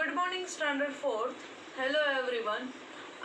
Good morning standard fourth. Hello everyone.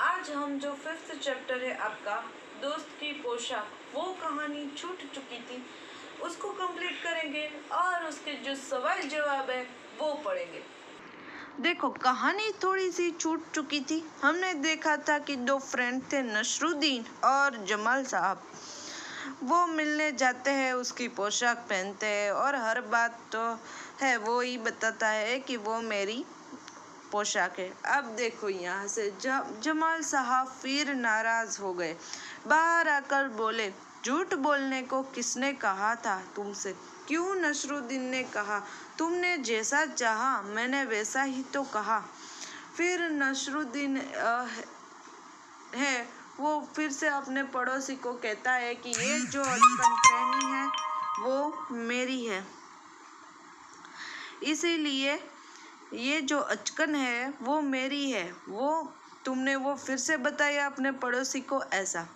आज हम जो फिफ्थ चैप्टर है आपका दोस्त की पोशाक, वो कहानी छूट चुकी थी, उसको कंप्लीट करेंगे और उसके जो सवाल जवाब है वो पढ़ेंगे। देखो, कहानी थोड़ी सी छूट चुकी थी। हमने देखा था कि दो फ्रेंड थे, नसरुद्दीन और जमाल साहब। वो मिलने जाते हैं, उसकी पोशाक पहनते हैं और हर बात तो है वो ही बताता है कि वो मेरी पोशाक है। अब देखो, यहाँ से जमाल साहब फिर नाराज हो गए। बाहर आकर बोले, झूठ बोलने को किसने कहा था तुमसे? क्यों? नसरुद्दीन ने कहा, तुमने जैसा चाहा मैंने वैसा ही तो कहा। फिर नसरुद्दीन है वो फिर से अपने पड़ोसी को कहता है कि ये जो अचकन पहनी है वो मेरी है, इसीलिए ये जो अचकन है वो मेरी है। वो फिर से बताया अपने पड़ोसी को ऐसा।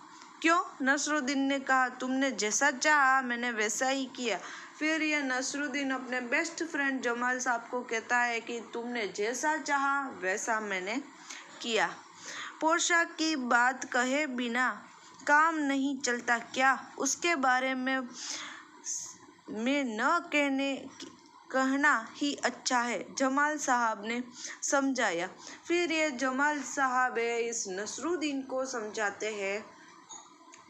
क्यों? नसरुद्दीन ने कहा, तुमने जैसा चाहा मैंने वैसा ही किया। फिर यह नसरुद्दीन अपने बेस्ट फ्रेंड जमाल साहब को कहता है कि तुमने जैसा चाहा वैसा मैंने किया। पोशाक की बात कहे बिना काम नहीं चलता क्या? उसके बारे में न कहना ही अच्छा है, जमाल साहब ने समझाया। फिर ये जमाल साहब इस नसरुद्दीन को समझाते हैं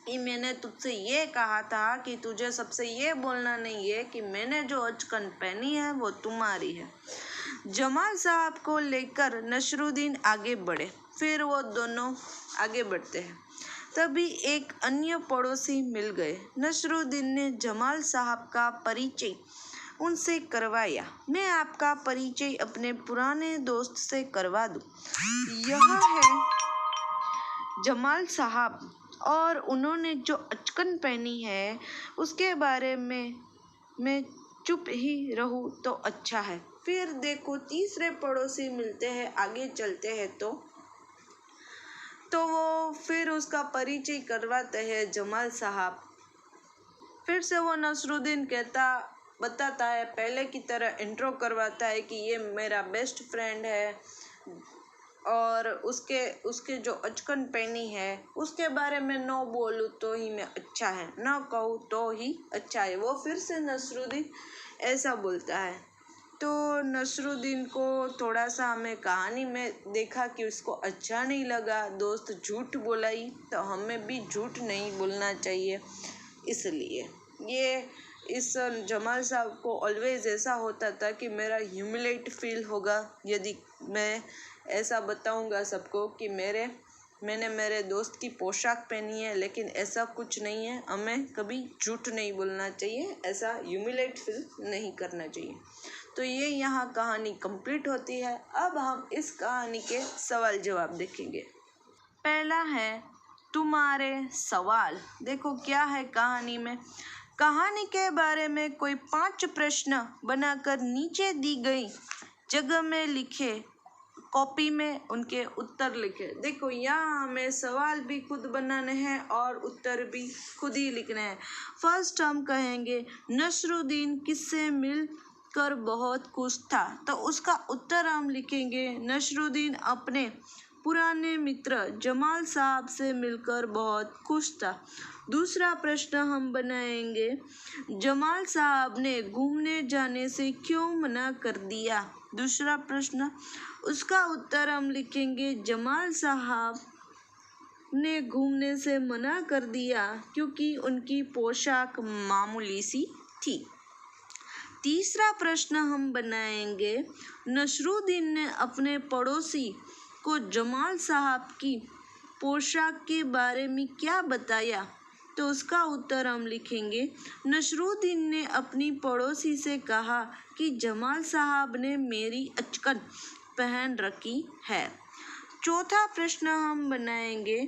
कि मैंने तुझसे ये कहा था कि तुझे सबसे ये बोलना नहीं है कि मैंने जो अचकन पहनी है वो तुम्हारी है। जमाल साहब को लेकर नसरुद्दीन आगे बढ़े। फिर वो दोनों आगे बढ़ते हैं, तभी एक अन्य पड़ोसी मिल गए। नसरुद्दीन ने जमाल साहब का परिचय उनसे करवाया। मैं आपका परिचय अपने पुराने दोस्त से करवा दूं। यह है जमाल साहब, और उन्होंने जो अचकन पहनी है उसके बारे में मैं चुप ही रहूं तो अच्छा है। फिर देखो, तीसरे पड़ोसी मिलते हैं, आगे चलते हैं तो वो फिर उसका परिचय करवाते हैं जमाल साहब। फिर से वो नसरुद्दीन बताता है, पहले की तरह इंट्रो करवाता है कि ये मेरा बेस्ट फ्रेंड है और उसके जो अचकन पहनी है उसके बारे में न बोलूँ तो ही मैं अच्छा है, न कहूँ तो ही अच्छा है। वो फिर से नसरुद्दीन ऐसा बोलता है। तो नसरुद्दीन को थोड़ा सा हमें कहानी में देखा कि उसको अच्छा नहीं लगा, दोस्त झूठ बोला ही, तो हमें भी झूठ नहीं बोलना चाहिए। इसलिए ये इस जमाल साहब को ऑलवेज ऐसा होता था कि मेरा ह्यूमिलेट फील होगा यदि मैं ऐसा बताऊंगा सबको कि मैंने मेरे दोस्त की पोशाक पहनी है, लेकिन ऐसा कुछ नहीं है। हमें कभी झूठ नहीं बोलना चाहिए, ऐसा ह्यूमिलेट फील नहीं करना चाहिए। तो ये यहाँ कहानी कंप्लीट होती है। अब हम इस कहानी के सवाल जवाब देखेंगे। पहला है तुम्हारे सवाल। देखो क्या है कहानी में। कहानी के बारे में कोई 5 प्रश्न बनाकर नीचे दी गई जगह में लिखे, कॉपी में उनके उत्तर लिखे। देखो, यहाँ हमें सवाल भी खुद बनाने हैं और उत्तर भी खुद ही लिखने हैं। फर्स्ट हम कहेंगे, नसरुद्दीन किससे मिलकर बहुत खुश था, तो उसका उत्तर हम लिखेंगे, नसरुद्दीन अपने पुराने मित्र जमाल साहब से मिलकर बहुत खुश था। दूसरा प्रश्न हम बनाएंगे, जमाल साहब ने घूमने जाने से क्यों मना कर दिया। दूसरा प्रश्न, उसका उत्तर हम लिखेंगे, जमाल साहब ने घूमने से मना कर दिया क्योंकि उनकी पोशाक मामूली सी थी। तीसरा प्रश्न हम बनाएंगे, नसरुद्दीन ने अपने पड़ोसी को जमाल साहब की पोशाक के बारे में क्या बताया, तो उसका उत्तर हम लिखेंगे, नसरुद्दीन ने अपनी पड़ोसी से कहा कि जमाल साहब ने मेरी अचकन पहन रखी है। चौथा प्रश्न हम बनाएंगे,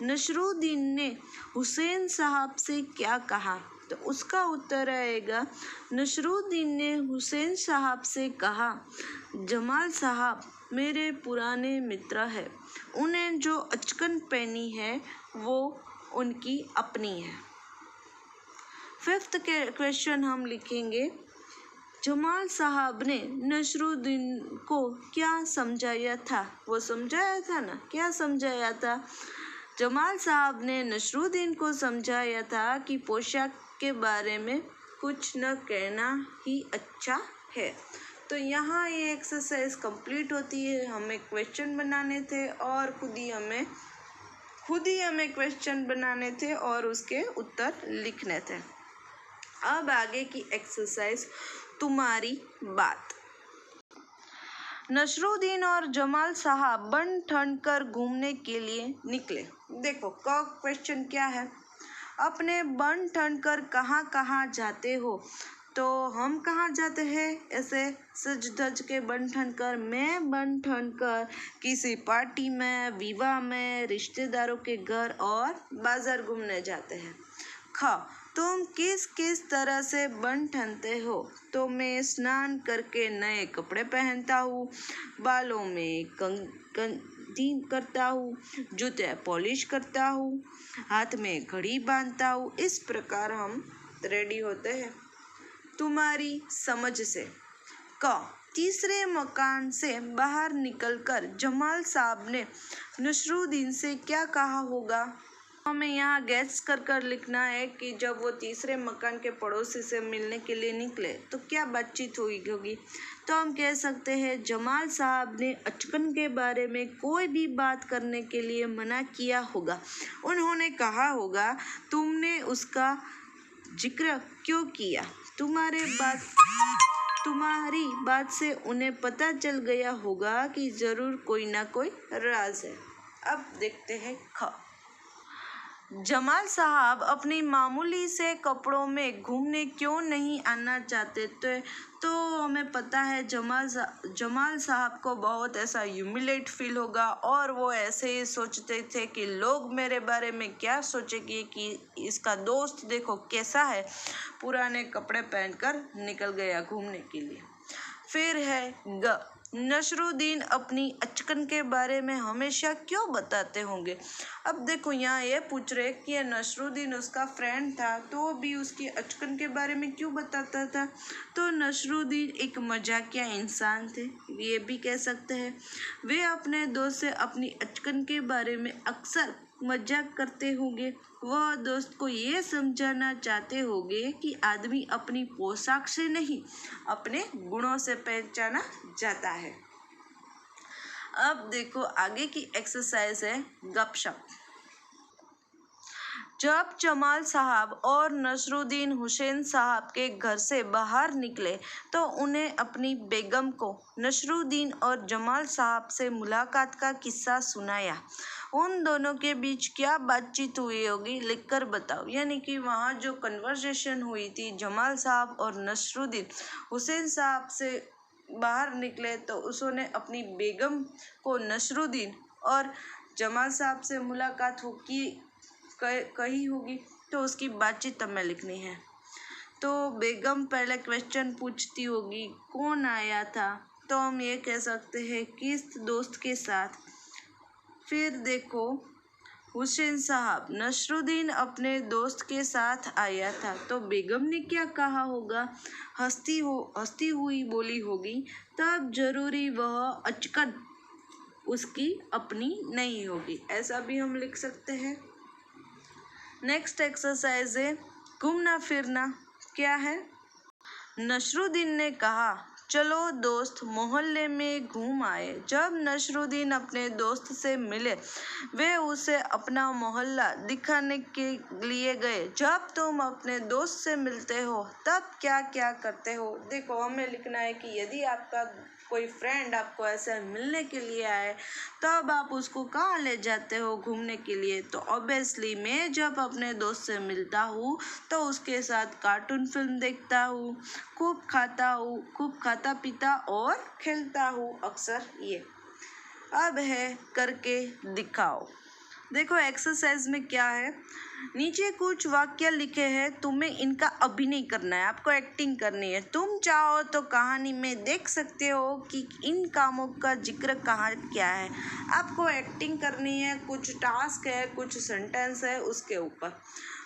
नसरुद्दीन ने हुसैन साहब से क्या कहा, तो उसका उत्तर आएगा, नसरुद्दीन ने हुसैन साहब से कहा, जमाल साहब मेरे पुराने मित्र हैं, उन्हें जो अचकन पहनी है वो उनकी अपनी है। फिफ्थ के क्वेश्चन हम लिखेंगे, जमाल साहब ने नसरुद्दीन को क्या समझाया था? वो समझाया था ना, क्या समझाया था? जमाल साहब ने नसरुद्दीन को समझाया था कि पोशाक के बारे में कुछ न कहना ही अच्छा है। तो यहाँ ये एक्सरसाइज कंप्लीट होती है। हमें क्वेश्चन बनाने थे और खुद ही हमें क्वेश्चन बनाने थे और उसके उत्तर लिखने थे। अब आगे की एक्सरसाइज, तुम्हारी बात। नसरुद्दीन और जमाल साहब बन ठन कर घूमने के लिए निकले। देखो क्वेश्चन क्या है, अपने बन ठन कर कहाँ कहाँ जाते हो? तो हम कहाँ जाते हैं? ऐसे सज धज के बन ठन कर, मैं बन ठन कर किसी पार्टी में, विवाह में, रिश्तेदारों के घर और बाजार घूमने जाते हैं। तुम किस किस तरह से बन ठनते हो? तो मैं स्नान करके नए कपड़े पहनता हूँ, बालों में कंघी करता हूँ, जूते पॉलिश करता हूँ, हाथ में घड़ी बांधता हूँ। इस प्रकार हम रेडी होते हैं। तुम्हारी समझ से। तीसरे मकान से बाहर निकलकर जमाल साहब ने नसरुद्दीन से क्या कहा होगा? हमें यहाँ गैस कर लिखना है कि जब वो तीसरे मकान के पड़ोसी से मिलने के लिए निकले तो क्या बातचीत हुई होगी। तो हम कह सकते हैं जमाल साहब ने अचकन के बारे में कोई भी बात करने के लिए मना किया होगा। उन्होंने कहा होगा, तुमने उसका जिक्र क्यों किया? तुम्हारी बात से उन्हें पता चल गया होगा कि जरूर कोई ना कोई राज है। अब देखते हैं जमाल साहब अपनी मामूली से कपड़ों में घूमने क्यों नहीं आना चाहते थे? तो हमें पता है जमाल साहब को बहुत ऐसा ह्यूमिलेट फील होगा और वो ऐसे ही सोचते थे कि लोग मेरे बारे में क्या सोचेंगे कि इसका दोस्त देखो कैसा है, पुराने कपड़े पहनकर निकल गया घूमने के लिए। फिर है नसरुद्दीन अपनी अचकन के बारे में हमेशा क्यों बताते होंगे? अब देखो यहाँ ये पूछ रहे कि ये नसरुद्दीन उसका फ्रेंड था तो भी उसकी अचकन के बारे में क्यों बताता था? तो नसरुद्दीन एक मजाकिया इंसान थे, ये भी कह सकते हैं। वे अपने दोस्त से अपनी अचकन के बारे में अक्सर मजाक करते होंगे। वह दोस्त को ये समझाना चाहते होंगे कि आदमी अपनी पोशाक से नहीं, अपने गुणों से पहचाना जाता है। अब देखो आगे की एक्सरसाइज है गपशप। जब जमाल साहब और नसरुद्दीन हुसैन साहब के घर से बाहर निकले तो उन्हें अपनी बेगम को नसरुद्दीन और जमाल साहब से मुलाकात का किस्सा सुनाया। उन दोनों के बीच क्या बातचीत हुई होगी, लिखकर बताओ। यानी कि वहाँ जो कन्वर्सेशन हुई थी, जमाल साहब और नसरुद्दीन हुसैन साहब से बाहर निकले तो उसने अपनी बेगम को नसरुद्दीन और जमाल साहब से मुलाकात कही होगी, तो उसकी बातचीत हमें लिखनी है। तो बेगम पहले क्वेश्चन पूछती होगी, कौन आया था? तो हम ये कह सकते हैं किस दोस्त के साथ। फिर देखो हुसैन साहब, नसरुद्दीन अपने दोस्त के साथ आया था, तो बेगम ने क्या कहा होगा? हंसती हुई बोली होगी, तब जरूरी वह अचकन उसकी अपनी नहीं होगी। ऐसा भी हम लिख सकते हैं। नेक्स्ट एक्सरसाइज है घूमना फिरना। क्या है? नसरुद्दीन ने कहा, चलो दोस्त मोहल्ले में घूम आए। जब नसरुद्दीन अपने दोस्त से मिले वे उसे अपना मोहल्ला दिखाने के लिए गए। जब तुम अपने दोस्त से मिलते हो तब क्या क्या करते हो? देखो हमें लिखना है कि यदि आपका कोई फ्रेंड आपको ऐसे मिलने के लिए आए तब आप उसको कहाँ ले जाते हो घूमने के लिए? तो ऑब्वियसली मैं जब अपने दोस्त से मिलता हूँ तो उसके साथ कार्टून फिल्म देखता हूँ, खूब खाता पीता और खेलता हूँ अक्सर। ये अब है करके दिखाओ। देखो एक्सरसाइज में क्या है, नीचे कुछ वाक्य लिखे हैं, तुम्हें इनका अभिनय करना है, आपको एक्टिंग करनी है। तुम चाहो तो कहानी में देख सकते हो कि इन कामों का जिक्र कहाँ क्या है। आपको एक्टिंग करनी है, कुछ टास्क है, कुछ सेंटेंस है उसके ऊपर।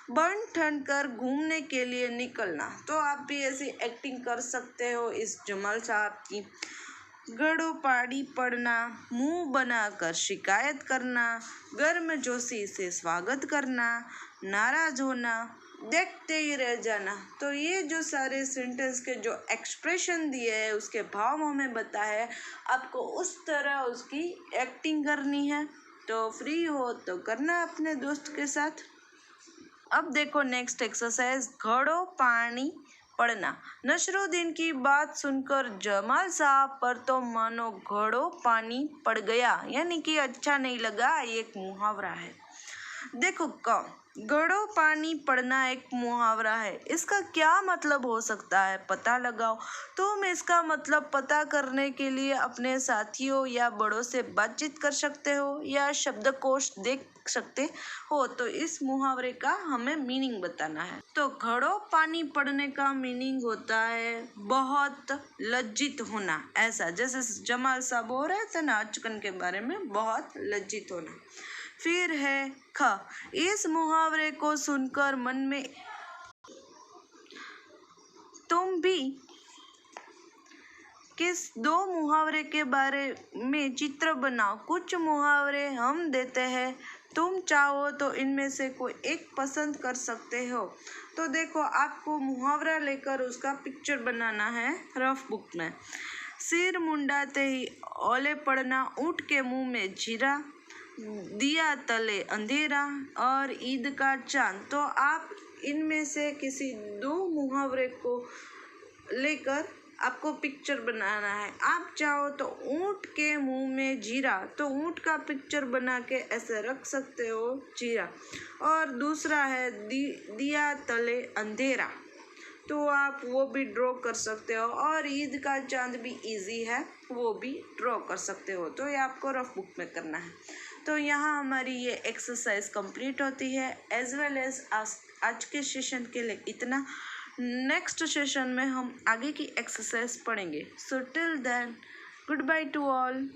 बन ठन कर घूमने के लिए निकलना। तो आप भी ऐसी एक्टिंग कर सकते हो इस जमाल साहब की। गड़ो पाड़ी पड़ना, मुंह बनाकर शिकायत करना, गर्मजोशी से स्वागत करना, नाराज होना, देखते ही रह जाना। तो ये जो सारे सेंटेंस के जो एक्सप्रेशन दिए है उसके भाव हमें बताए, आपको उस तरह उसकी एक्टिंग करनी है। तो फ्री हो तो करना अपने दोस्त के साथ। अब देखो नेक्स्ट एक्सरसाइज, घड़ो पानी पड़ना। नसरुद्दीन की बात सुनकर जमाल साहब पर तो मानो घड़ो पानी पड़ गया, यानी कि अच्छा नहीं लगा। एक मुहावरा है। देखो घड़ो पानी पड़ना एक मुहावरा है। इसका क्या मतलब हो सकता है पता लगाओ। तुम इसका मतलब पता करने के लिए अपने साथियों या बड़ों से बातचीत कर सकते हो या शब्दकोश देख सकते हो। तो इस मुहावरे का हमें मीनिंग बताना है। तो घड़ो पानी पड़ने का मीनिंग होता है बहुत लज्जित होना। ऐसा जैसे जमाल साहब बोल रहे थे ना अचकन के बारे में, बहुत लज्जित होना। फिर है ख, इस मुहावरे को सुनकर मन में तुम भी किस दो मुहावरे के बारे में चित्र बनाओ। कुछ मुहावरे हम देते हैं, तुम चाहो तो इनमें से कोई एक पसंद कर सकते हो। तो देखो आपको मुहावरा लेकर उसका पिक्चर बनाना है रफ बुक में। सिर मुंडाते ही ओले पड़ना, ऊँट के मुंह में जीरा, दिया तले अंधेरा और ईद का चांद। तो आप इनमें से किसी दो मुहावरे को लेकर आपको पिक्चर बनाना है। आप चाहो तो ऊँट के मुंह में जीरा, तो ऊँट का पिक्चर बना के ऐसे रख सकते हो जीरा। और दूसरा है दिया तले अंधेरा, तो आप वो भी ड्रॉ कर सकते हो। और ईद का चांद भी इजी है, वो भी ड्रॉ कर सकते हो। तो ये आपको रफ बुक में करना है। तो यहाँ हमारी ये एक्सरसाइज कंप्लीट होती है। एज वेल एज आज के सेशन के लिए इतना। नेक्स्ट सेशन में हम आगे की एक्सरसाइज पढ़ेंगे। So till then goodbye to all.